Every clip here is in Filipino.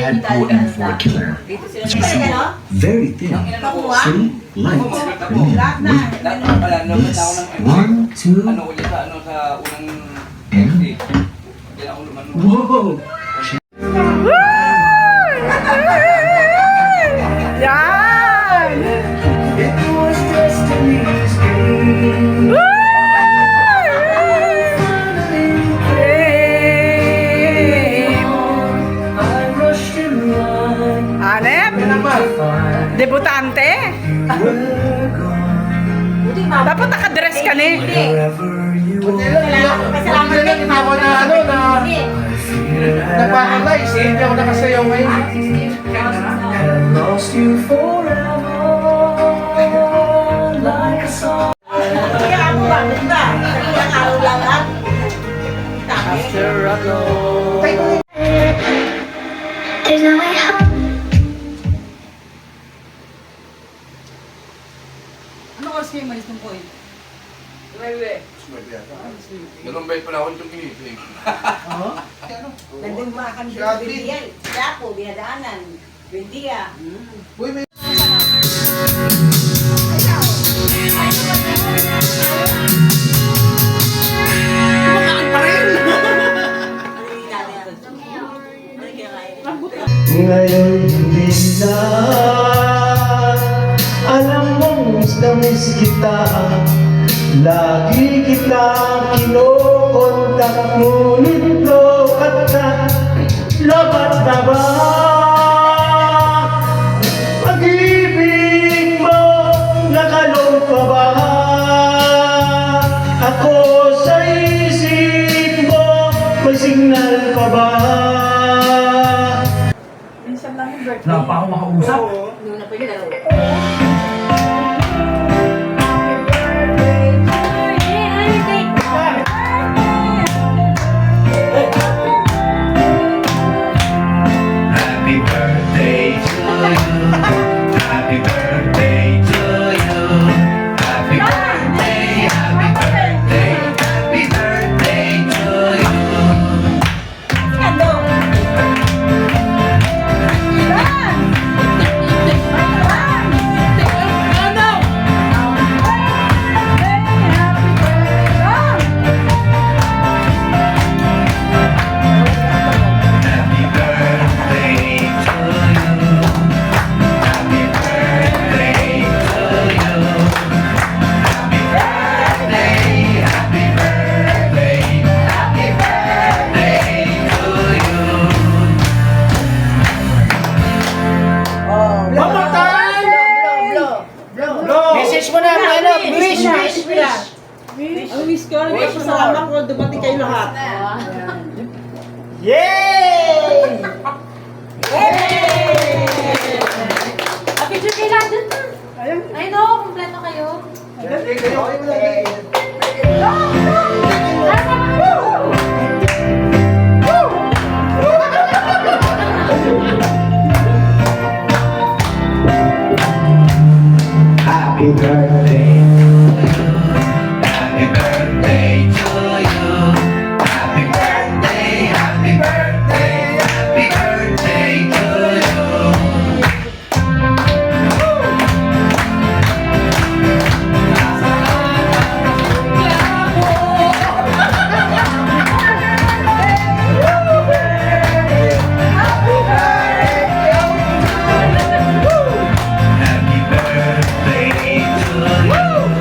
Deadpool and 4 Killer. As you see, very thin, sweet, light, premium with this 1, 2, and whoa! Yan! It was destiny's game. I rushed in line. Hanep? Debutante? We're gone. Dapat nakadress ka ni. Wherever you Kasalamat na yung ako na nagpa-analyze eh, hindi ako nakasayaw ngayon. have lost you forever like a song. Kaya ako ba? Diba? Ilang araw lang lang. After I go. There's no way home. Ano oras kayo malis ng point? Dalawang bayad pala ako itong kinising. Nandun mga kang Bildian. Siyapo, Binadaanan. Bildia. Uy, may... Ngayon hindi na alam mong miss na miss kita. Lagi kitang kinokontak, ngunit lokat na. Labat na ba pag-ibig mo? Nakalong pa ba ako sa isip mo? May signal pa ba? Minsan lang yung birthday. Wala pa ako makausap. Nung na pa yun, ano? Happy birthday to you. Happy birthday to you. Happy birthday, happy birthday, happy birthday to you. Ano? Happy birthday to you. Happy birthday to you. Happy birthday, happy birthday, happy birthday to you. One more time! Blow! Message mo na, ano, wish. Ang wish ko, nagpapasalamat ko dumating kayo lahat. Yay! Picture kayo lahat dun. Ay no, kompleto kayo. Happy birthday. Happy birthday to you. Happy birthday, happy birthday, happy birthday to you. Happy birthday to you.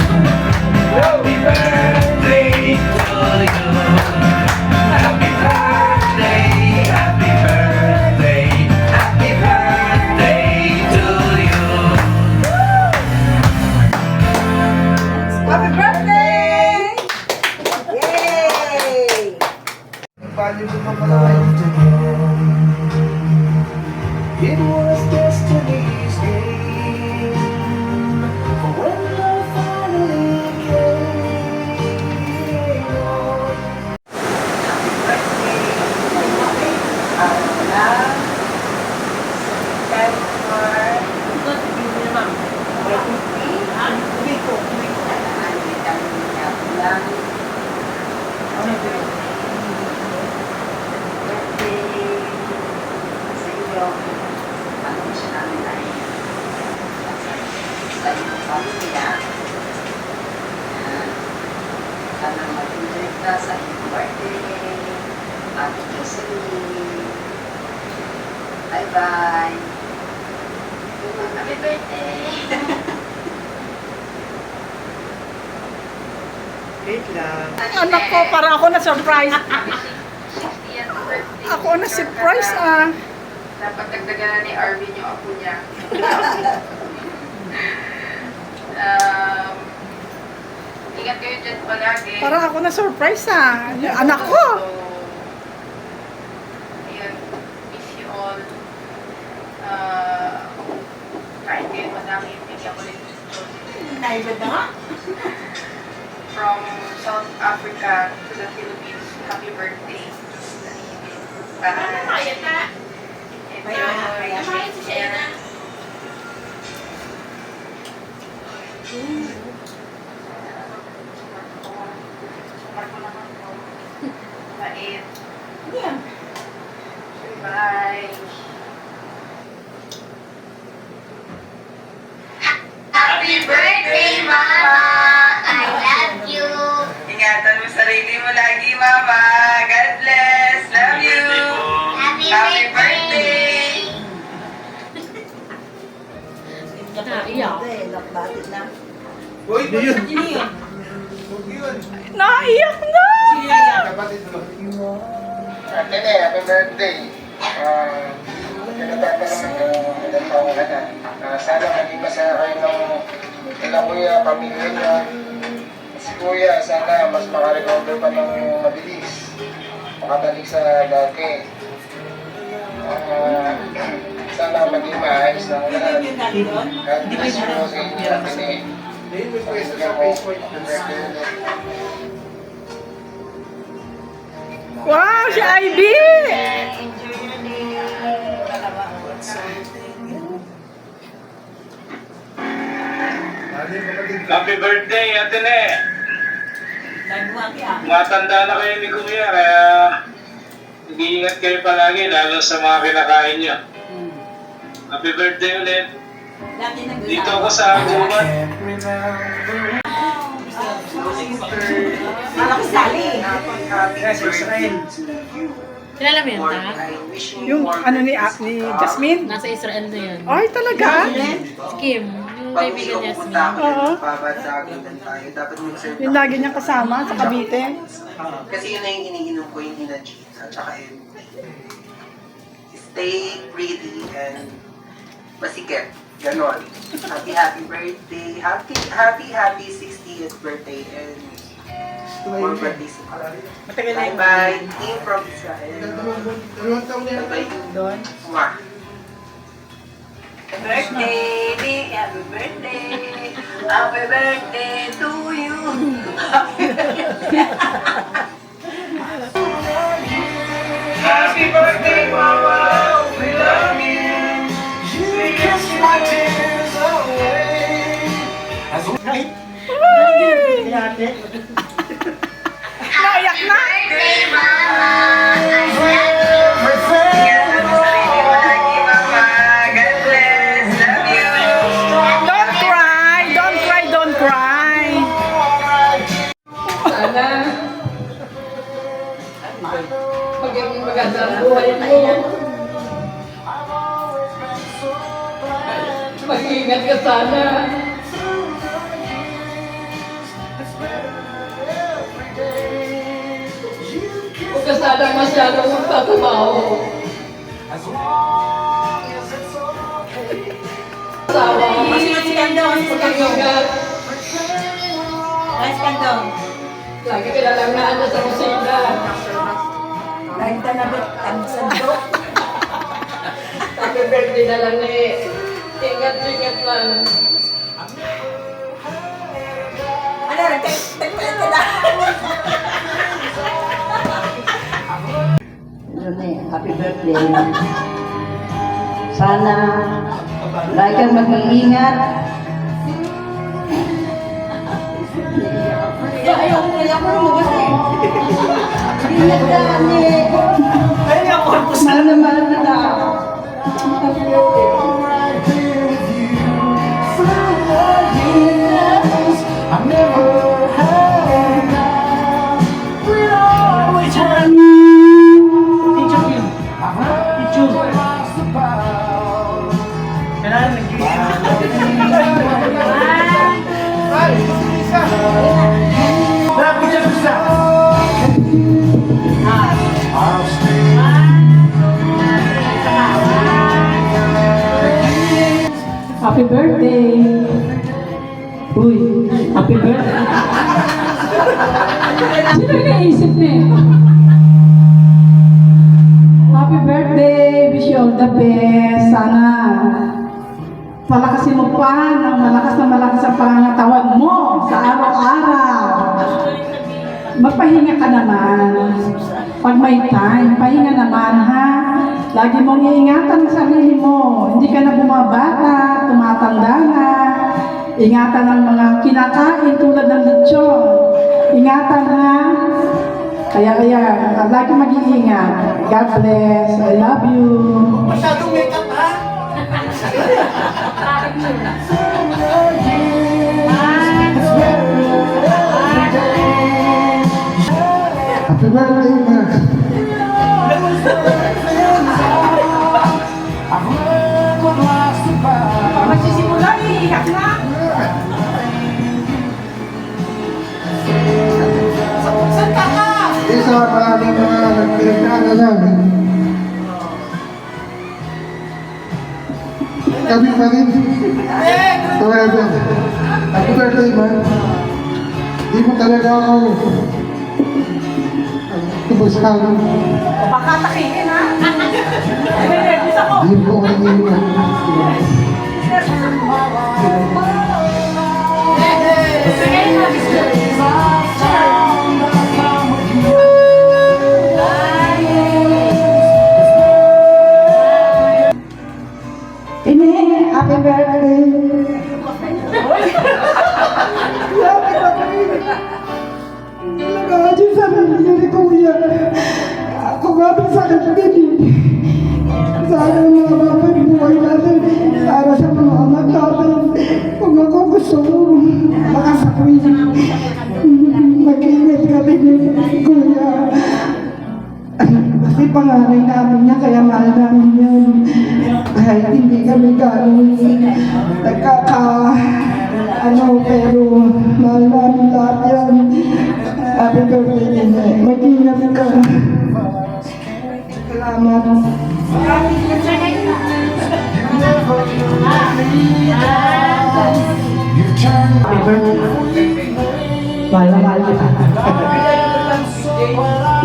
pamilya. Sana mag-enjoy ka sa iyong birthday. Happy Jocelyn. Bye-bye. Happy birthday. Anak ko, parang ako na-surprise. Ako na-surprise ah. Dapat dagdagan ni Arvin yung apo niya. Ingat kayo dyan palagi. Parang ako na-surprise ah. Yung anak ko. Ayun, miss you all. Kahit kayo madami yung bigyan ko rin gusto. Naibad na nga. From South Africa to the Philippines, happy birthday. Bye. Enjoy. Bait. Bye. Happy birthday, Mama! I love you! Ingatan mo sarili mo lagi, Mama. God bless. Love you. Happy birthday. Naiyak. Nakbatit na. Uy, di yun. Sino yun? Huwag yun. Naiyak na! Sino naiyak? Kapatid mo. Tene, happy birthday. Pinatapa naman yung ilang taong ka na. Sana maging masaya kayo ng kila kuya, pamilya niya. Si kuya, sana mas makarecover pa ng mabilis. Makatalik sa dati. Sana maging maayos ng Sino lahat. yung dati doon? God bless you sa inyo, Tene. Hindi, may pwesto sa Facebook. Wow, si Ivy! Enjoy your day. Happy birthday, Ate Ne! Nagbuwaki ah. Matanda na kayo ni Kuya, kaya nag-iingat kayo palagi, lalo sa mga kinakain nyo. Happy birthday ulit! Dati nag-usawa. Dito ako sa Aguman. Alam ko Sally. Kilala mo yun, ta? Yung ano ni Jasmine? Nasa Israel na yun. Ay, talaga? Si Kim, yung kaibigan niya Jasmine. Oo. Babatagan tayo. Dapat mo sir. Yung lagi niyang kasama sa Cavite. Kasi yun na yung iniinom ko, yung energy at saka yun. Stay pretty and masikip. Ganon. Happy birthday. Happy 60th birthday and more birthdays to come. Bye-bye. Team from Israel. Dalawang taon na yan. Bye-bye. Doon. Mwah. Birthday, Nick. Happy birthday. Happy birthday to you. Happy birthday, Mama. We love you. You kiss my tears away. Naiyak na! Birthday, Mama! I love Ingatan mo sarili mo lagi, Mama. God bless. Love you. Don't cry! Don't cry! Don't cry! Sana maging maganda ang buhay mo. Mag-iingat ka sana. Huwag ka sana masyadong magtatabaho. Asawa, Masunod si Kandong. Si Kandong. mag-iingat. Nice Kandong. Lagi ka na lang naanda sa kusina. Lagi ka na ba? Sandok. Happy birthday na lang eh. Ingat-ingat lang. Ano, nagtagpulan ka na. Happy birthday. Sana lagi kang mag-iingat. Ayaw ko lumabas eh. Ingat ka, Ani. Mahal na mahal kita. Happy birthday. Uy, happy birthday. Sino yung naisip niya? Happy birthday! Wish you all the best. Sana palakasin mo pa ng malakas ang pangangatawan mo sa araw-araw. Magpahinga ka naman. Pag may time, pahinga naman ha. Lagi mong iingatan ang sarili mo. Hindi ka na bumabata, tumatanda na. Ingatan ang mga kinakain tulad ng lechon. Ingatan ha. Kaya, lagi mag-iingat. God bless. I love you. Masyadong makeup ha? Happy birthday, Max. Magsisimula, iiyak na. Santa ka! Isa maraming mga nagpinagdaanan namin. Kami pa rin. However, happy birthday, man. Di mo talaga ako tumasalan. Baka takihin, ha? Nervous ako. Di mo ako nangyayon. Ini, happy birthday. Talaga, Diyos sa nangyari ko yan. Ako nga ba sa din. Sana mga babay buhay natin para sa mga anak natin. Kung ako gusto mo, makasakwin. Mag-ingat kami ni Kuya. Kasi pangalan namin niya, kaya mahal namin yan. Kahit hindi kami gano'n pero mahal namin lahat yan. Happy birthday, Nene. Mag-ingat ka. Salamat. Happy birthday. Mahal na mahal kita.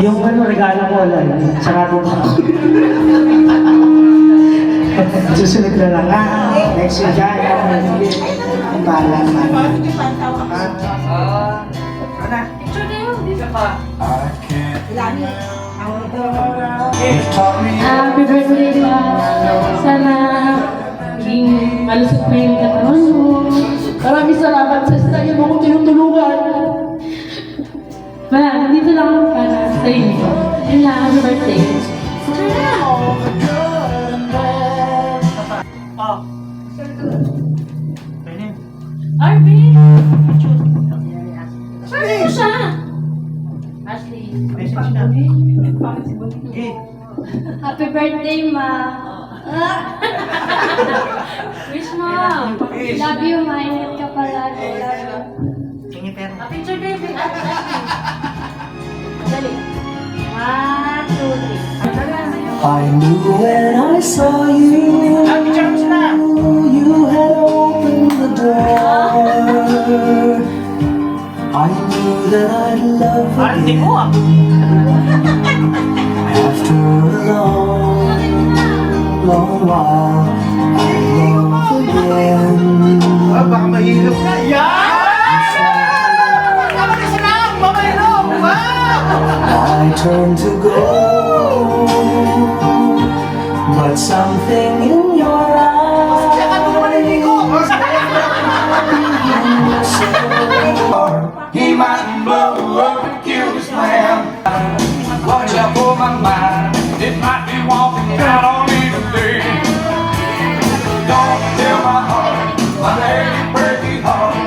Yung regalo ko lang, sarado mo. Susunod na lang ha. Next year dyan, ang bahala naman. Happy birthday, Ma. Sana maging malusog pa yung katawan mo. Maraming salamat sa tayo mo kong tinutulungan. Ma, dito lang ako para sa inyo. Yun lang, happy birthday. Arvin! Saan mo siya? Ashley. Happy birthday, Ma. Wish mo. Love you, Ma. Ingat ka palagi. Love you. Picture David. Dali. 1, 2, 3. I knew when I saw you, you had opened the door. I knew that I'd love again. After a long while, I love again. Baka mahilap na. I turned to go, but something in your eyes He might blow up and kill this man. Watch out for my mind. It might be walking out on me today. Don't tell my heart, my heavy breaking heart.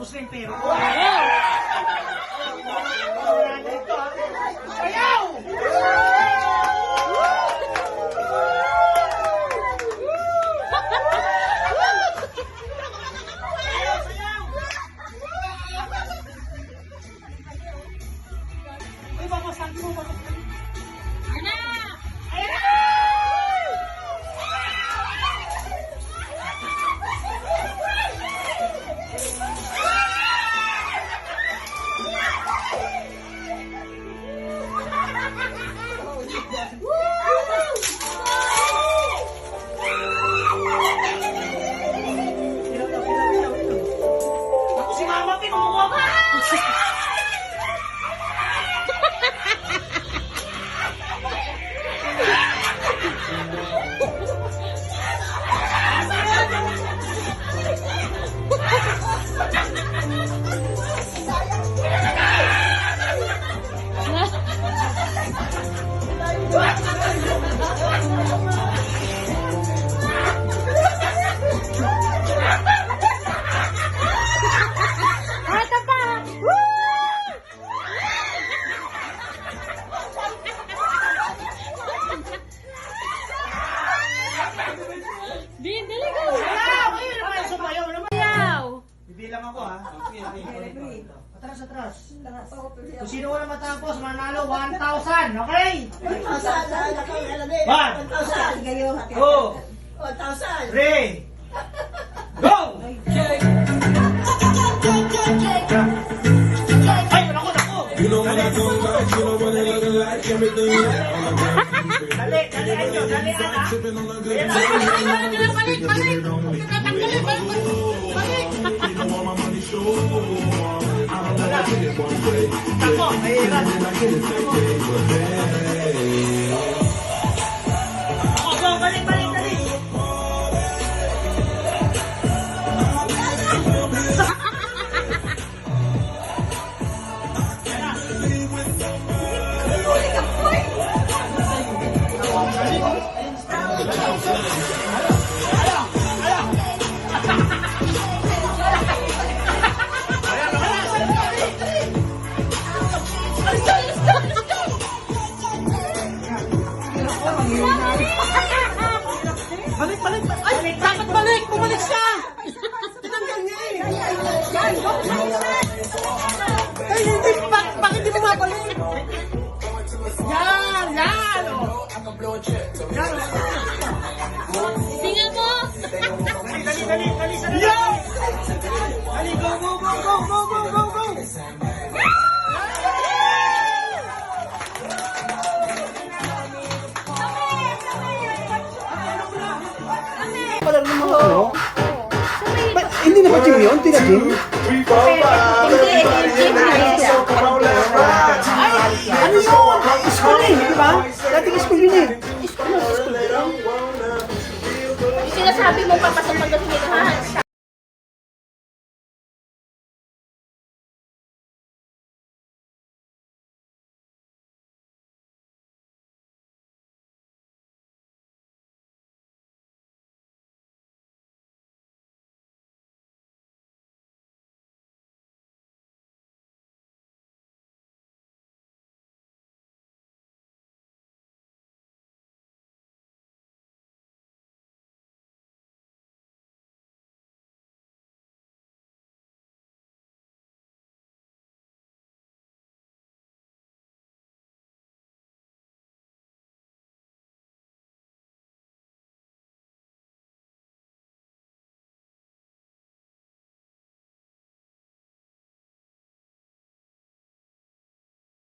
ubos na yung pera ko. Si Mama, kinukuha ka! Bibilang ako ha. Atras, atras. Kung sino wala matapos, manalo 1,000. Okay? 1, 2, 3, go! Ay, naku, naku! Dali, dalian nyo, dalian ha. Tako, mahirap. Go, balik, balik, balik. Balik, balik, ay, dapat balik, bumalik siya. Tinanggal niya eh. Ay, hindi, bakit hindi bumabalik? Yan, yan. Yan. Tingnan mo! Dali, dali, dali, dali, dali. Yan! Dali, go, go, go, go, go, go, go, go. Hindi naman Jim yun, tina Jim. Ano yun? School eh, di ba? Dating school yun eh. Sinasabi mo papasok pag